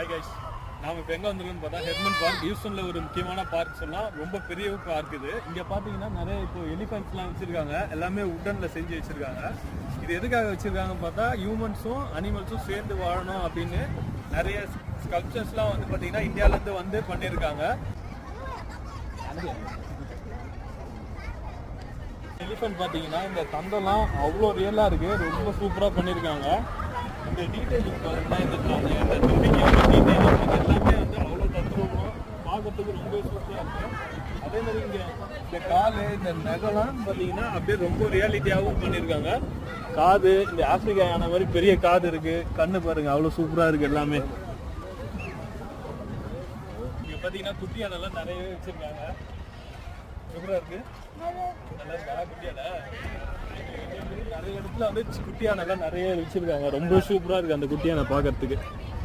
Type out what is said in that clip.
Hi guys, நாம இப்போ எங்கே வந்துருக்கோம்னு பார்த்தா ஹெர்மன் பார்க். ஹியூஸ்டனில் ஒரு முக்கியமான பார்க் சொல்லலாம். ரொம்ப பெரிய பார்க் இது. இங்கே பார்த்தீங்கன்னா நிறைய இப்போ எலிஃபென்ட்ஸ்லாம் வச்சுருக்காங்க. எல்லாமே உட்டனில் செஞ்சு வச்சுருக்காங்க. இது எதுக்காக வச்சுருக்காங்கன்னு பார்த்தா ஹியூமன்ஸும் அனிமல்ஸும் சேர்ந்து வாழணும் அப்படின்னு நிறைய ஸ்கல்ப்சர்ஸ்லாம் வந்து பார்த்தீங்கன்னா இந்தியாவிலேருந்து வந்து பண்ணியிருக்காங்க. எலிஃபென்ட் பார்த்தீங்கன்னா இந்த தந்தெல்லாம் அவ்வளோ ரியலாக இருக்குது. ரொம்ப சூப்பராக பண்ணியிருக்காங்க. இந்த டீட்டெயிலிங் பார்த்தீங்கன்னா இந்த தும்பிக்கையோட டீட்டெயில் எல்லாமே வந்து அவ்வளோ தத்துவம் பார்க்கறதுக்கு ரொம்ப சூப்பராக இருக்குது. அதே மாதிரி இங்கே இந்த கால் இந்த நகைலாம் பார்த்தீங்கன்னா அப்படியே ரொம்ப ரியாலிட்டியாகவும் பண்ணியிருக்காங்க. காது இந்த ஆப்பிரிக்கா யானை மாதிரி பெரிய காது இருக்குது. கண்ணு பாருங்கள் அவ்வளோ சூப்பராக இருக்குது எல்லாமே. இங்கே பார்த்தீங்கன்னா குட்டி யானைலாம் நிறையவே வச்சுருக்காங்க. சூப்பராக இருக்குது. நல்லா இருக்கா குட்டி யானை? நிறைய இடத்துல வந்து குட்டி யானைலாம் நிறைய வச்சுருக்காங்க. ரொம்ப சூப்பராக இருக்குது அந்த குட்டி யானை பார்க்கறதுக்கு.